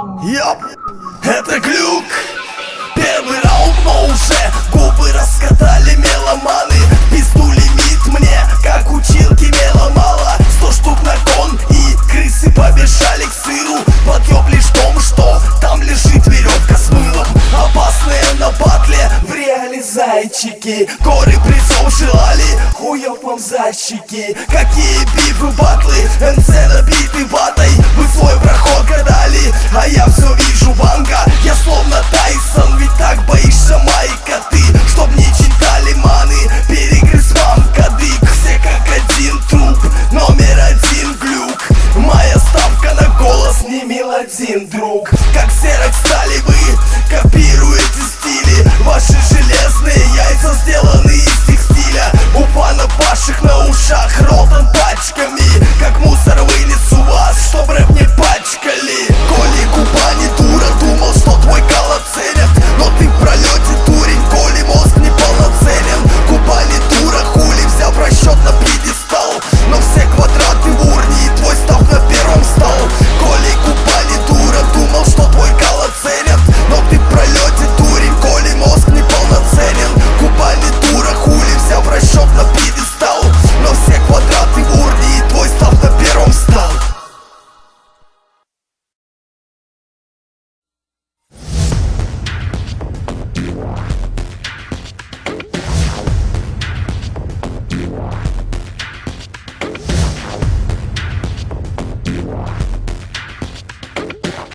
Йоп, это глюк. Первый раунд, но уже губы раскатали меломаны. Пизду лимит мне, как училки меломало. 100 штук на кон и крысы побежали к сыру. Подъеб лишь в том, что там лежит веревка с мылом. Опасные на батле в реале зайчики. Горы призов желали, хуёв вам зайчики. Какие бифы батлы, НЦ набиты ватой. Вы свой проход гадали, а я все вижу ванга. Я словно Тайсон, ведь так боишься майка ты. Чтоб не читали маны, перегрыз вам кадык. Все как один труп, номер один глюк. Моя ставка на голос, не мелодин, друг. Как ксерокс стали вы, копируй